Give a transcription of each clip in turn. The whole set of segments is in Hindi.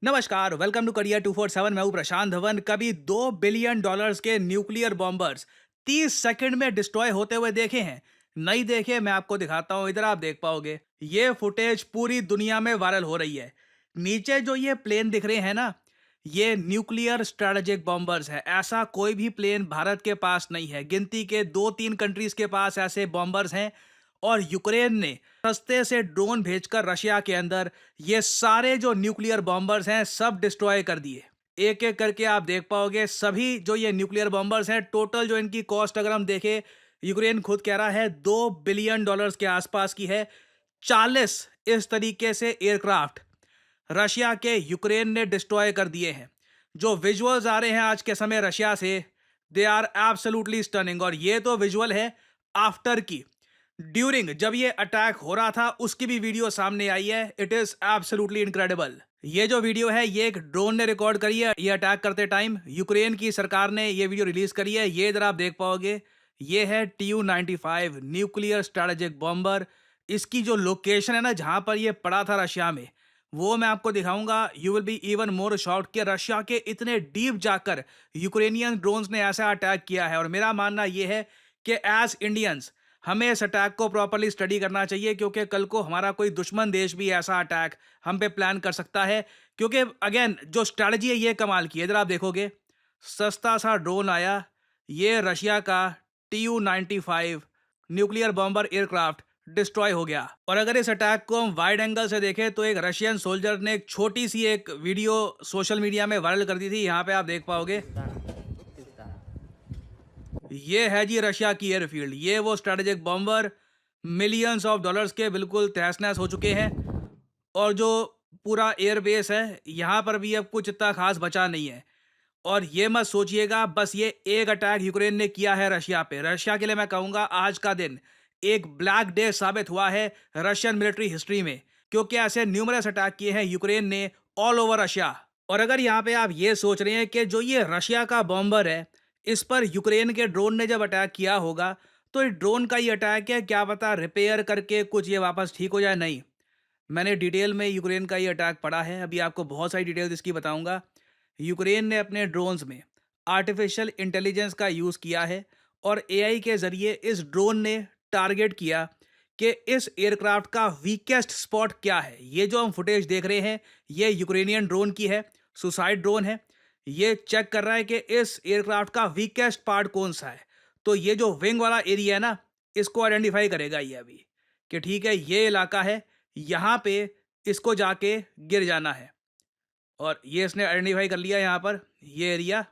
नमस्कार, वेलकम टू करियर 247। मैं हूं प्रशांत धवन। कभी $2 बिलियन के न्यूक्लियर बॉम्बर्स 30 सेकंड में डिस्ट्रॉय होते हुए देखे हैं? नहीं देखे? मैं आपको दिखाता हूं, इधर आप देख पाओगे। ये फुटेज पूरी दुनिया में वायरल हो रही है। नीचे जो ये प्लेन दिख रहे हैं ना, ये न्यूक्लियर स्ट्रेटेजिक बॉम्बर्स है। ऐसा कोई भी प्लेन भारत के पास नहीं है। गिनती के 2-3 कंट्रीज के पास ऐसे बॉम्बर्स हैं। और यूक्रेन ने सस्ते से ड्रोन भेजकर रशिया के अंदर ये सारे जो न्यूक्लियर बॉम्बर्स हैं सब डिस्ट्रॉय कर दिए। एक एक करके आप देख पाओगे सभी जो ये न्यूक्लियर बॉम्बर्स हैं, टोटल जो इनकी कॉस्ट अगर हम देखें, यूक्रेन खुद कह रहा है $2 बिलियन के आसपास की है। 40 इस तरीके से एयरक्राफ्ट रशिया के यूक्रेन ने डिस्ट्रॉय कर दिए हैं। जो विजुअल्स आ रहे हैं आज के समय रशिया से, दे आर एब्सोल्युटली स्टनिंग। और ये तो विजुअल है आफ्टर की। ड्यूरिंग जब ये अटैक हो रहा था उसकी भी वीडियो सामने आई है। It is absolutely incredible. ये जो वीडियो है ये एक ड्रोन ने रिकॉर्ड करी है। ये अटैक करते टाइम यूक्रेन की सरकार ने ये वीडियो रिलीज करी है। ये इधर आप देख पाओगे, ये है TU-95 न्यूक्लियर स्ट्रेटेजिक बॉम्बर। इसकी जो लोकेशन है ना जहां पर ये पड़ा था रशिया में, वो मैं आपको दिखाऊंगा। You will be even more shocked कि रशिया के इतने डीप जाकर यूक्रेनियन ड्रोन्स ने ऐसा अटैक किया है। और मेरा मानना यह है कि एज इंडियंस हमें इस अटैक को प्रॉपर्ली स्टडी करना चाहिए, क्योंकि कल को हमारा कोई दुश्मन देश भी ऐसा अटैक हम पे प्लान कर सकता है। क्योंकि अगेन जो स्ट्रैटेजी है ये कमाल की है। इधर आप देखोगे सस्ता सा ड्रोन आया, ये रशिया का TU-95 nuclear bomber aircraft destroy हो गया। और अगर इस अटैक को हम वाइड एंगल से देखें तो एक रशियन सोल्जर ने एक छोटी सी एक वीडियो सोशल मीडिया में वायरल कर दी थी। यहाँ पे आप देख पाओगे, ये है जी रशिया की एयरफील्ड। ये वो strategic bomber millions of dollars के बिल्कुल तहस नहस हो चुके हैं। और जो पूरा एयरबेस है यहाँ पर भी अब कुछ इतना खास बचा नहीं है। और ये मत सोचिएगा बस ये एक अटैक यूक्रेन ने किया है रशिया पे। रशिया के लिए मैं कहूँगा आज का दिन एक ब्लैक डे साबित हुआ है रशियन मिलिट्री हिस्ट्री में, क्योंकि ऐसे न्यूमरस अटैक किए हैं यूक्रेन ने ऑल ओवर रशिया। और अगर यहाँ पे आप ये सोच रहे हैं कि जो ये रशिया का बॉम्बर है इस पर यूक्रेन के ड्रोन ने जब अटैक किया होगा तो ये ड्रोन का ही अटैक है, क्या पता रिपेयर करके कुछ ये वापस ठीक हो जाए। नहीं, मैंने डिटेल में यूक्रेन का ये अटैक पढ़ा है। अभी आपको बहुत सारी डिटेल्स इसकी बताऊंगा। यूक्रेन ने अपने ड्रोन्स में आर्टिफिशियल इंटेलिजेंस का यूज़ किया है और AI के ज़रिए इस ड्रोन ने टारगेट किया कि इस एयरक्राफ्ट का वीकेस्ट स्पॉट क्या है। ये जो हम फुटेज देख रहे हैं ये यूक्रेनियन ड्रोन की है, सुसाइड ड्रोन है। ये चेक कर रहा है कि इस एयरक्राफ्ट का वीकेस्ट पार्ट कौन सा है। तो ये जो विंग वाला एरिया है ना, इसको आइडेंटिफाई करेगा ये अभी कि ठीक है ये इलाका है, यहाँ पे इसको जाके गिर जाना है। और ये इसने आइडेंटिफाई कर लिया यहाँ पर ये एरिया।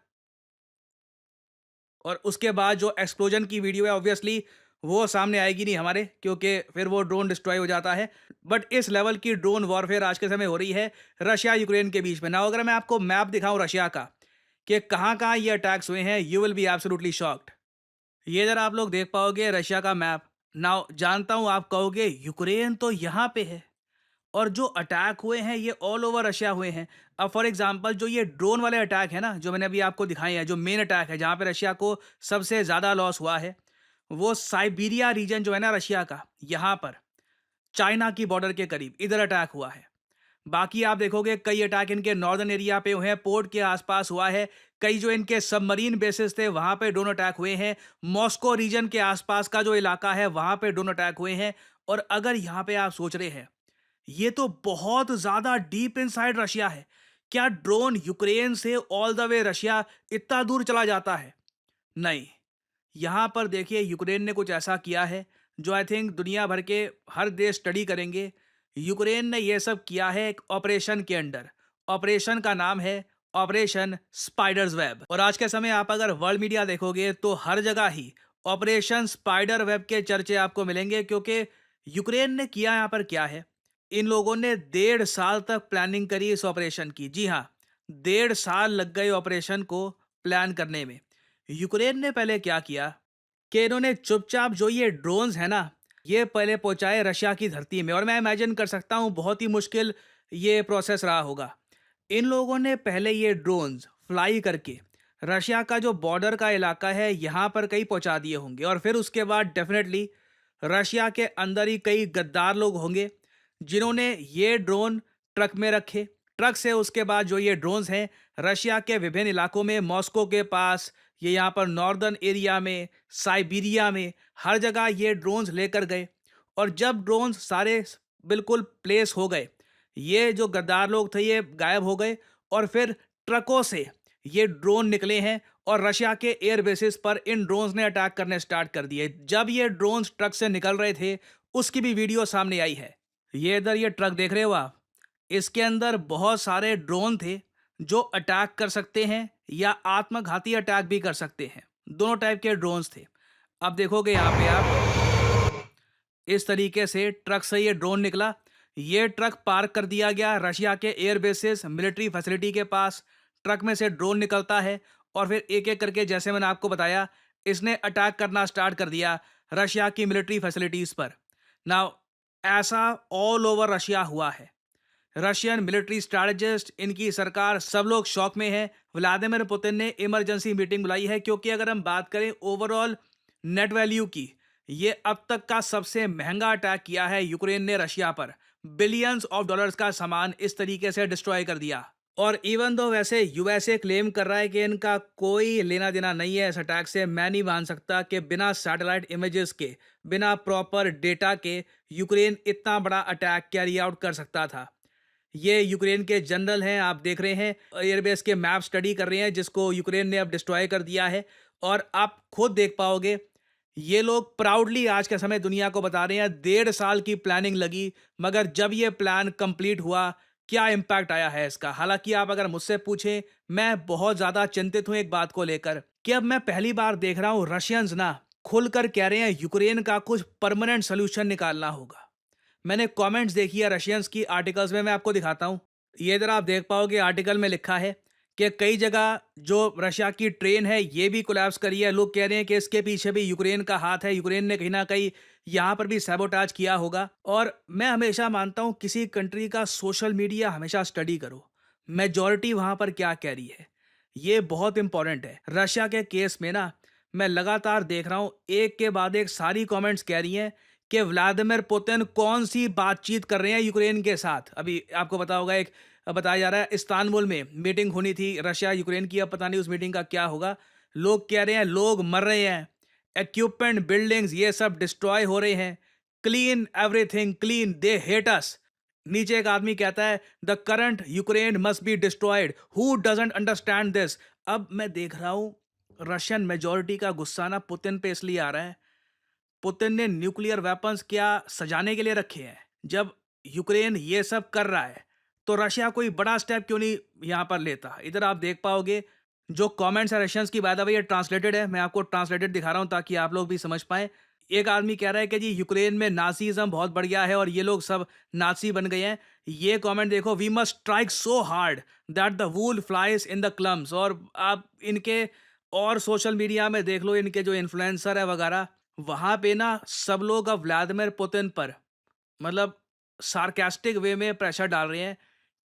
और उसके बाद जो एक्सप्लोजन की वीडियो है ऑब्वियसली वो सामने आएगी नहीं हमारे, क्योंकि फिर वो ड्रोन डिस्ट्रॉय हो जाता है। बट इस लेवल की ड्रोन वॉरफेयर आज के समय हो रही है रशिया यूक्रेन के बीच में ना। अगर मैं आपको मैप दिखाऊं रशिया का कि कहाँ कहाँ ये अटैक्स हुए हैं, you will be absolutely shocked. ये जरा आप लोग देख पाओगे रशिया का मैप। नाउ जानता हूँ आप कहोगे यूक्रेन तो यहाँ पे है और जो अटैक हुए हैं ये ऑल ओवर रशिया हुए हैं। अब फॉर एग्जांपल जो ये ड्रोन वाले अटैक है ना, जो मैंने अभी आपको दिखाए हैं, जो मेन अटैक है जहाँ पे रशिया को सबसे ज़्यादा लॉस हुआ है, वो साइबेरिया रीजन जो है ना रशिया का, यहाँ पर चाइना की बॉर्डर के करीब इधर अटैक हुआ है। बाकी आप देखोगे कई अटैक इनके नॉर्दर्न एरिया पे हुए हैं, पोर्ट के आसपास हुआ है। कई जो इनके सबमरीन बेसिस थे वहां पे ड्रोन अटैक हुए हैं। मॉस्को रीजन के आसपास का जो इलाका है वहां पे ड्रोन अटैक हुए हैं। और अगर यहाँ पे आप सोच रहे हैं ये तो बहुत ज्यादा डीप इनसाइड रशिया है, क्या ड्रोन यूक्रेन से ऑल द वे रशिया इतना दूर चला जाता है? नहीं, यहां पर देखिए यूक्रेन ने कुछ ऐसा किया है जो आई थिंक दुनिया भर के हर देश स्टडी करेंगे। यूक्रेन ने यह सब किया है एक ऑपरेशन के अंडर। ऑपरेशन का नाम है ऑपरेशन स्पाइडर्स वेब। और आज के समय आप अगर वर्ल्ड मीडिया देखोगे तो हर जगह ही ऑपरेशन स्पाइडर वेब के चर्चे आपको मिलेंगे, क्योंकि यूक्रेन ने किया यहाँ पर क्या है, इन लोगों ने 1.5 साल तक प्लानिंग करी इस ऑपरेशन की। जी हाँ, 1.5 साल लग गए ऑपरेशन को प्लान करने में। यूक्रेन ने पहले क्या किया कि इन्होंने चुपचाप जो ये ड्रोन्स है ना, ये पहले पहुंचाए रशिया की धरती में। और मैं इमेजिन कर सकता हूँ बहुत ही मुश्किल ये प्रोसेस रहा होगा। इन लोगों ने पहले ये ड्रोन्स फ्लाई करके रशिया का जो बॉर्डर का इलाका है यहाँ पर कहीं पहुंचा दिए होंगे। और फिर उसके बाद डेफिनेटली रशिया के अंदर ही कई गद्दार लोग होंगे जिन्होंने ये ड्रोन ट्रक में रखे, ट्रक से उसके बाद जो ये ड्रोन्स हैं रशिया के विभिन्न इलाकों में, मॉस्को के पास, ये यहाँ पर नॉर्दर्न एरिया में, साइबीरिया में, हर जगह ये ड्रोन्स लेकर गए। और जब ड्रोन्स सारे बिल्कुल प्लेस हो गए, ये जो गद्दार लोग थे ये गायब हो गए और फिर ट्रकों से ये ड्रोन निकले हैं और रशिया के एयर बेसिस पर इन ड्रोन्स ने अटैक करने स्टार्ट कर दिए। जब ये ड्रोन्स ट्रक से निकल रहे थे उसकी भी वीडियो सामने आई है। ये इधर ये ट्रक देख रहे हो आप, इसके अंदर बहुत सारे ड्रोन थे जो अटैक कर सकते हैं या आत्मघाती अटैक भी कर सकते हैं। दोनों टाइप के ड्रोन्स थे। अब देखोगे यहाँ पे आप, इस तरीके से ट्रक से ये ड्रोन निकला, ये ट्रक पार्क कर दिया गया रशिया के एयर बेसिस मिलिट्री फैसिलिटी के पास। ट्रक में से ड्रोन निकलता है और फिर एक एक करके, जैसे मैंने आपको बताया, इसने अटैक करना स्टार्ट कर दिया रशिया की मिलिट्री फैसिलिटीज पर। नाउ ऐसा ऑल ओवर रशिया हुआ है। रशियन मिलिट्री स्ट्रैटेजिस्ट, इनकी सरकार, सब लोग शॉक में है। व्लादिमीर पुतिन ने इमरजेंसी मीटिंग बुलाई है क्योंकि अगर हम बात करें ओवरऑल नेट वैल्यू की, ये अब तक का सबसे महंगा अटैक किया है यूक्रेन ने रशिया पर। बिलियंस ऑफ डॉलर्स का सामान इस तरीके से डिस्ट्रॉय कर दिया। और इवन दो वैसे यूएसए क्लेम कर रहा है कि इनका कोई लेना देना नहीं है इस अटैक से, मैं नहीं मान सकता कि बिना सैटेलाइट इमेजेस के, बिना प्रॉपर डेटा के यूक्रेन इतना बड़ा अटैक कैरी आउट कर सकता था। ये यूक्रेन के जनरल हैं, आप देख रहे हैं, एयरबेस के मैप स्टडी कर रहे हैं जिसको यूक्रेन ने अब डिस्ट्रॉय कर दिया है। और आप खुद देख पाओगे, ये लोग प्राउडली आज के समय दुनिया को बता रहे हैं 1.5 साल की प्लानिंग लगी, मगर जब ये प्लान कंप्लीट हुआ, क्या इम्पैक्ट आया है इसका। हालांकि आप अगर मुझसे पूछें, मैं बहुत ज़्यादा चिंतित हूं एक बात को लेकर कि अब मैं पहली बार देख रहा हूं रशियंस ना खुलकर कह रहे हैं यूक्रेन का कुछ परमानेंट सोल्यूशन निकालना होगा। मैंने कमेंट्स देखी है रशियंस की आर्टिकल्स में, मैं आपको दिखाता हूँ। ये इधर आप देख पाओगे, आर्टिकल में लिखा है कि कई जगह जो रशिया की ट्रेन है ये भी कोलैप्स करी है। लोग कह रहे हैं कि इसके पीछे भी यूक्रेन का हाथ है, यूक्रेन ने कहीं ना कहीं यहाँ पर भी सैबोटाज किया होगा। और मैं हमेशा मानता हूँ किसी कंट्री का सोशल मीडिया हमेशा स्टडी करो, मेजॉरिटी वहाँ पर क्या कह रही है, ये बहुत इंपॉर्टेंट है। रशिया के केस में ना मैं लगातार देख रहा हूँ, एक के बाद एक सारी कमेंट्स कह रही हैं कि व्लादिमीर पुतिन कौन सी बातचीत कर रहे हैं यूक्रेन के साथ। अभी आपको पता होगा, एक बताया जा रहा है इस्तांबुल में मीटिंग होनी थी रशिया यूक्रेन की, अब पता नहीं उस मीटिंग का क्या होगा। लोग कह रहे हैं लोग मर रहे हैं, इक्विपमेंट, बिल्डिंग्स, ये सब डिस्ट्रॉय हो रहे हैं, clean everything, clean, they hate us. नीचे एक आदमी कहता है the current Ukraine must be destroyed, who doesn't understand this. अब मैं देख रहा हूं रशियन मेजोरिटी का गुस्सा ना पुतिन पे इसलिए आ रहा है, पुतिन ने न्यूक्लियर वेपन्स क्या सजाने के लिए रखे हैं? जब यूक्रेन ये सब कर रहा है तो रशिया कोई बड़ा स्टेप क्यों नहीं यहाँ पर लेता। इधर आप देख पाओगे जो कमेंट्स है रशियंस की, बाय द वे ये ट्रांसलेटेड है, मैं आपको ट्रांसलेटेड दिखा रहा हूँ ताकि आप लोग भी समझ पाएं। एक आदमी कह रहा है कि जी यूक्रेन में नासीज्म बहुत बढ़ गया है और ये लोग सब नासी बन गए हैं। ये कमेंट देखो, we must strike so hard that the wool flies in the clumps. और आप इनके और सोशल मीडिया में देख लो, इनके जो इन्फ्लुएंसर है वगैरह, वहां पे ना सब लोग अब व्लादिमीर पुतिन पर मतलब सार्केस्टिक वे में प्रेशर डाल रहे हैं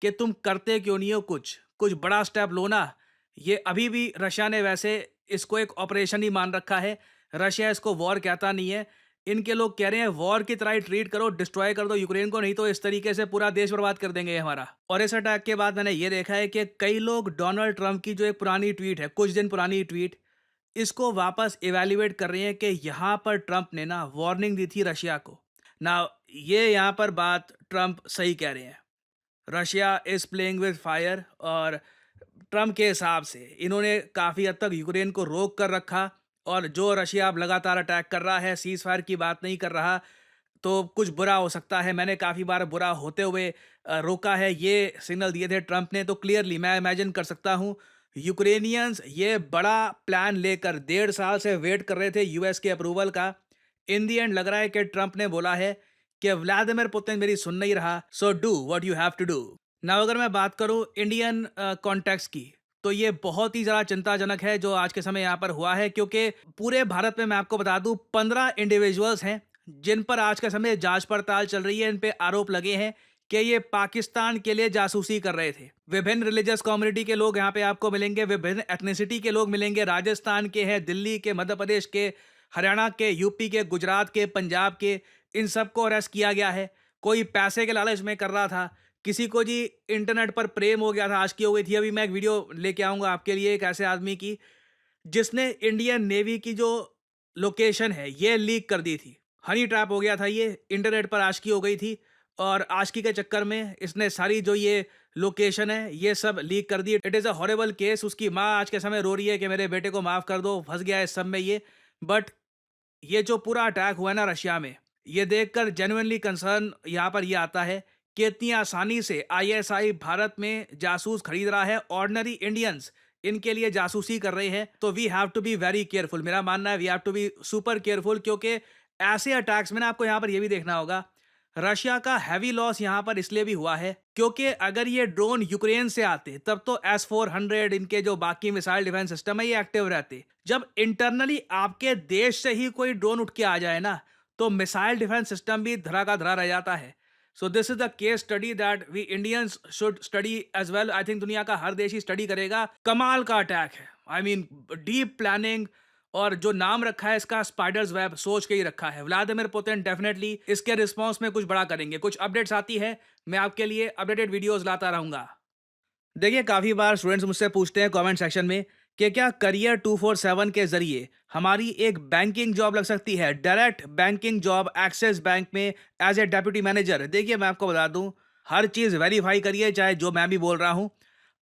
कि तुम करते क्यों नहीं हो, कुछ कुछ बड़ा स्टेप लो ना। ये अभी भी रशिया ने वैसे इसको एक ऑपरेशन ही मान रखा है, रशिया इसको वॉर कहता नहीं है। इनके लोग कह रहे हैं वॉर की तरह ही ट्रीट करो, डिस्ट्रॉय कर दो यूक्रेन को, नहीं तो इस तरीके से पूरा देश बर्बाद कर देंगे ये हमारा। और इस अटैक के बाद मैंने ये देखा है कि कई लोग डोनाल्ड ट्रंप की जो एक पुरानी ट्वीट है, कुछ दिन पुरानी ट्वीट, इसको वापस इवैल्यूएट कर रहे हैं कि यहाँ पर ट्रंप ने ना वार्निंग दी थी रशिया को ना। ये यहाँ पर बात ट्रंप सही कह रहे हैं, Russia is playing with fire. और ट्रंप के हिसाब से इन्होंने काफ़ी हद तक यूक्रेन को रोक कर रखा, और जो रशिया अब लगातार अटैक कर रहा है, सीज फायर की बात नहीं कर रहा, तो कुछ बुरा हो सकता है। मैंने काफ़ी बार बुरा होते हुए रोका है, ये सिग्नल दिए थे ट्रंप ने। तो क्लियरली मैं इमेजिन कर सकता हूँ यूक्रेनियंस ये बड़ा प्लान लेकर 1.5 साल से वेट कर रहे थे यूएस के अप्रूवल का। इन दी एंड लग रहा है कि ट्रंप ने बोला है कि व्लादिमीर पुतिन मेरी सुन नहीं रहा, so do what you have to do. Now अगर मैं बात करूं इंडियन कॉन्टेक्स्ट की, तो ये बहुत ही ज़्यादा चिंताजनक है जो आज के समय यहाँ पर हुआ है, क्योंकि पूरे भारत में मैं आपको बता दूं 15 इंडिविजुअल्स हैं जिन पर आज के समय जांच पड़ताल चल रही है। इन पे आरोप लगे हैं कि ये पाकिस्तान के लिए जासूसी कर रहे थे। विभिन्न रिलीजियस कम्युनिटी के लोग यहाँ पे आपको मिलेंगे, विभिन्न एथनिसिटी के लोग मिलेंगे, राजस्थान के हैं, दिल्ली के, मध्य प्रदेश के, हरियाणा के, यूपी के, गुजरात के, पंजाब के, इन सबको अरेस्ट किया गया है। कोई पैसे के लालच में कर रहा था, किसी को जी इंटरनेट पर प्रेम हो गया था, आशिकी हो गई थी। अभी मैं एक वीडियो लेके आऊँगा आपके लिए एक ऐसे आदमी की, जिसने इंडियन नेवी की जो लोकेशन है, ये लीक कर दी थी। हनी ट्रैप हो गया था ये, इंटरनेट पर आशिकी हो गई थी और आशिकी के चक्कर में इसने सारी जो ये लोकेशन है, ये सब लीक कर दी। It is a horrible case. उसकी माँ आज के समय रो रही है कि मेरे बेटे को माफ़ कर दो, फँस गया है इस सब में ये। बट ये जो पूरा अटैक हुआ है ना रशिया में, ये देखकर जेन्युइनली कंसर्न यहाँ पर ये आता है कि इतनी आसानी से आईएसआई भारत में जासूस खरीद रहा है। ऑर्डिनरी इंडियंस इनके लिए जासूसी कर रहे हैं, तो we have to be very careful. मेरा मानना है we have to be super careful, क्योंकि ऐसे अटैक्स में ना आपको यहाँ पर ये भी देखना होगा, रशिया का हैवी लॉस यहाँ पर इसलिए भी हुआ है क्योंकि अगर ये ड्रोन यूक्रेन से आते तब तो S-400 इनके जो बाकी मिसाइल डिफेंस सिस्टम है ये एक्टिव रहते। जब इंटरनली आपके देश से ही कोई ड्रोन उठ के आ जाए ना, तो मिसाइल डिफेंस सिस्टम भी धरा का धरा रह जाता है। So this is the case study that we Indians should study as well. I think दुनिया का हर देश ही स्टडी करेगा। कमाल का अटैक है, आई मीन डीप प्लानिंग, और जो नाम रखा है इसका स्पाइडर्स वेब सोच के ही रखा है। व्लादिमीर पुतिन डेफिनेटली इसके रिस्पॉन्स में कुछ बड़ा करेंगे। कुछ अपडेट्स आती है, मैं आपके लिए अपडेटेड वीडियोस लाता रहूंगा। देखिए, काफ़ी बार स्टूडेंट्स मुझसे पूछते हैं कमेंट सेक्शन में कि क्या करियर 247 के ज़रिए हमारी एक बैंकिंग जॉब लग सकती है, direct banking job axis bank में एज ए डेप्यूटी मैनेजर। देखिए, मैं आपको बता दूं, हर चीज़ वेरीफाई करिए, चाहे जो मैं भी बोल रहा हूं।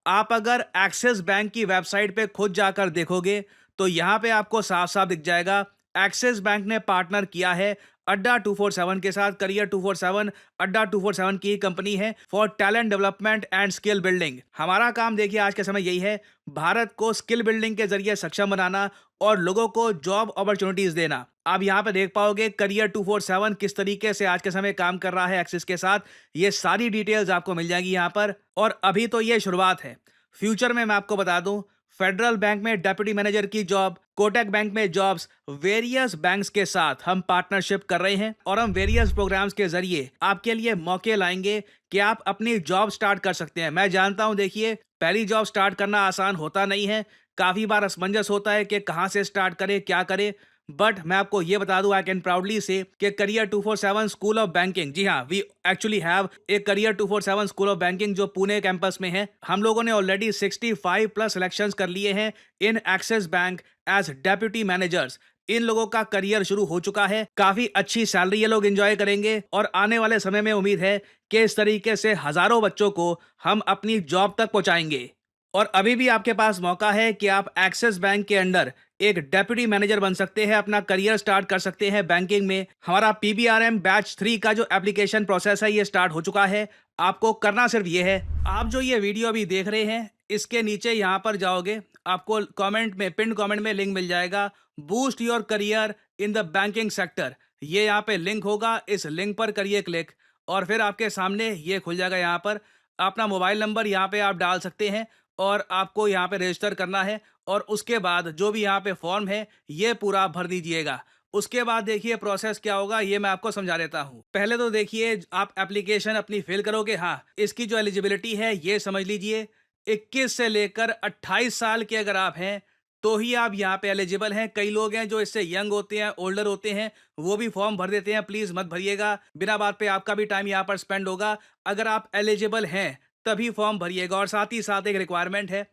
आप अगर एक्सिस बैंक की वेबसाइट पे खुद जाकर देखोगे तो यहाँ पे आपको साफ साफ दिख जाएगा, एक्सिस बैंक ने पार्टनर किया है अड्डा 247 के साथ। करियर 247 अड्डा 247 की कंपनी है for talent development and skill building. हमारा काम देखिए आज के समय यही है, भारत को स्किल बिल्डिंग के जरिए सक्षम बनाना और लोगों को जॉब अपॉर्चुनिटीज देना। आप यहाँ पे देख पाओगे करियर 247 किस तरीके से आज के समय काम कर रहा है एक्सिस के साथ। ये सारी डिटेल्स आपको मिल जाएगी यहाँ पर। और अभी तो ये शुरुआत है, फ्यूचर में मैं आपको बता दूं, फेडरल बैंक में डेप्यूटी मैनेजर की जॉब, कोटक बैंक में जॉब्स, वेरियस बैंक्स के साथ हम पार्टनरशिप कर रहे हैं और हम वेरियस प्रोग्राम्स के जरिए आपके लिए मौके लाएंगे कि आप अपनी जॉब स्टार्ट कर सकते हैं। मैं जानता हूं, देखिए, पहली जॉब स्टार्ट करना आसान होता नहीं है। काफी बार असमंजस होता है कि कहां से स्टार्ट करें, क्या करें। बट मैं आपको ये बता दूं, आई कैन प्राउडली से कि करियर 247 स्कूल ऑफ बैंकिंग, जी हाँ, वी एक्चुअली हैव एक करियर 247 स्कूल ऑफ बैंकिंग जो पुणे कैंपस में है। हम लोगों ने ऑलरेडी 65 प्लस सिलेक्शंस कर लिए हैं इन एक्सिस बैंक एज डेप्यूटी मैनेजर्स। इन लोगों का करियर शुरू हो चुका है, काफी अच्छी सैलरी ये लोग एंजॉय करेंगे और आने वाले समय में उम्मीद है कि इस तरीके से हजारों बच्चों को हम अपनी जॉब तक पहुंचाएंगे। और अभी भी आपके पास मौका है कि आप एक्सिस बैंक के अंडर एक डेप्यूटी मैनेजर बन सकते हैं, अपना करियर स्टार्ट कर सकते हैं बैंकिंग में। हमारा पीबीआरएम बैच 3 का जो एप्लीकेशन प्रोसेस है ये स्टार्ट हो चुका है। आपको करना सिर्फ ये है, आप जो ये वीडियो अभी देख रहे हैं इसके नीचे यहाँ पर जाओगे, आपको कमेंट में, पिन कमेंट में लिंक मिल जाएगा, boost your career in the banking sector. ये यहाँ पे लिंक होगा, इस लिंक पर करिए क्लिक और फिर आपके सामने ये खुल जाएगा। यहाँ पर अपना मोबाइल नंबर यहाँ पे आप डाल सकते हैं और आपको यहाँ पे रजिस्टर करना है और उसके बाद जो भी यहाँ पे फॉर्म है ये पूरा भर दीजिएगा। उसके बाद देखिए प्रोसेस क्या होगा, ये मैं आपको समझा देता हूँ। पहले तो देखिए आप एप्लीकेशन अपनी फिल करोगे। हाँ, इसकी जो एलिजिबिलिटी है ये समझ लीजिए, 21 से लेकर 28 साल के अगर आप हैं तो ही आप यहाँ पे एलिजिबल हैं। कई लोग हैं जो इससे यंग होते हैं, ओल्डर होते हैं, वो भी फॉर्म भर देते हैं। प्लीज मत भरिएगा, बिना बात पे आपका भी टाइम यहाँ पर स्पेंड होगा। अगर आप एलिजिबल हैं तभी फॉर्म भरिएगा। और साथ ही साथ एक रिक्वायरमेंट है,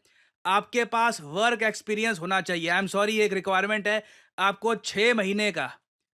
आपके पास वर्क एक्सपीरियंस होना चाहिए। आई एम सॉरी, एक रिक्वायरमेंट है, आपको 6 महीने का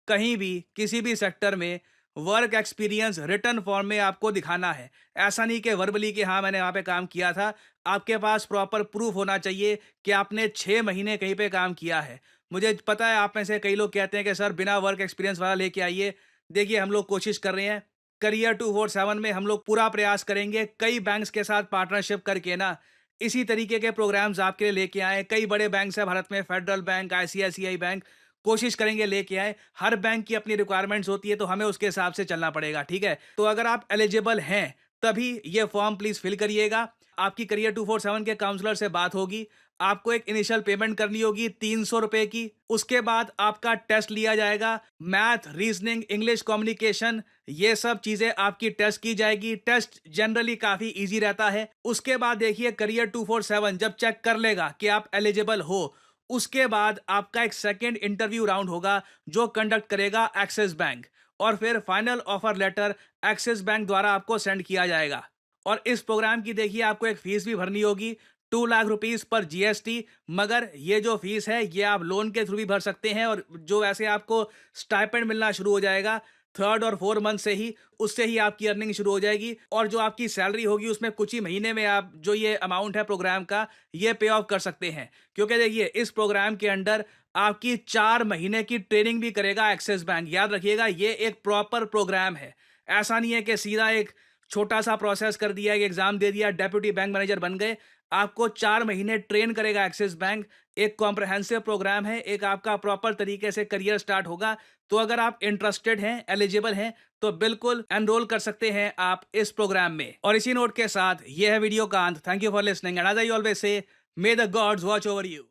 कहीं भी किसी भी सेक्टर में वर्क एक्सपीरियंस रिटर्न फॉर्म में आपको दिखाना है। ऐसा नहीं कि वर्बली कि हाँ मैंने वहाँ पे काम किया था। आपके पास प्रॉपर प्रूफ होना चाहिए कि आपने 6 महीने कहीं पे काम किया है। मुझे पता है आप में से कई लोग कहते हैं कि सर बिना वर्क एक्सपीरियंस वाला लेके आइए। देखिए, हम लोग कोशिश कर रहे हैं, करियर 247 में हम लोग पूरा प्रयास करेंगे कई बैंक्स के साथ पार्टनरशिप करके ना इसी तरीके के प्रोग्राम्स आपके लिए लेके आए। कई बड़े बैंक्स हैं भारत में, फेडरल बैंक, आईसीआईसीआई बैंक, कोशिश करेंगे लेके आए। हर बैंक की अपनी रिक्वायरमेंट्स होती है तो हमें उसके हिसाब से चलना पड़ेगा, ठीक है। तो अगर आप एलिजिबल हैं तभी ये फॉर्म प्लीज फिल करिएगा। आपकी करियर 247 के काउंसलर से बात होगी, आपको एक इनिशियल पेमेंट करनी होगी 300 रुपए की। उसके बाद आपका टेस्ट लिया जाएगा, मैथ, रीजनिंग, इंग्लिश कम्युनिकेशन, ये सब चीजें आपकी टेस्ट की जाएगी। टेस्ट जनरली काफी इजी रहता है। उसके बाद देखिए करियर 247 जब चेक कर लेगा कि आप एलिजिबल हो, उसके बाद आपका एक सेकेंड इंटरव्यू राउंड होगा जो कंडक्ट करेगा एक्सिस बैंक, और फिर final offer letter Axis Bank द्वारा आपको सेंड किया जाएगा। और इस प्रोग्राम की देखिए आपको एक फीस भी भरनी होगी, 2 लाख रुपीस पर जीएसटी। मगर ये जो फीस है ये आप लोन के थ्रू भी भर सकते हैं, और जो वैसे आपको स्टाइपेंड मिलना शुरू हो जाएगा थर्ड और फोर्थ मंथ से ही, उससे ही आपकी अर्निंग शुरू हो जाएगी। और जो आपकी सैलरी होगी उसमें कुछ ही महीने में आप जो ये अमाउंट है प्रोग्राम का, ये पे ऑफ कर सकते हैं। क्योंकि देखिए इस प्रोग्राम के अंडर आपकी 4 महीने की ट्रेनिंग भी करेगा एक्सिस बैंक। याद रखिएगा ये एक प्रॉपर प्रोग्राम है। ऐसा नहीं है कि सीधा एक छोटा सा प्रोसेस कर दिया, एक एग्जाम दे दिया, डेप्यूटी बैंक मैनेजर बन गए। आपको 4 महीने ट्रेन करेगा एक्सिस बैंक। एक कॉम्प्रहेंसिव प्रोग्राम है, एक आपका प्रॉपर तरीके से करियर स्टार्ट होगा। तो अगर आप इंटरेस्टेड हैं, एलिजिबल हैं, तो बिल्कुल एनरोल कर सकते हैं आप इस प्रोग्राम में। और इसी नोट के साथ ये है वीडियो का अंत। Thank you for listening and as I always say, may the gods watch over you.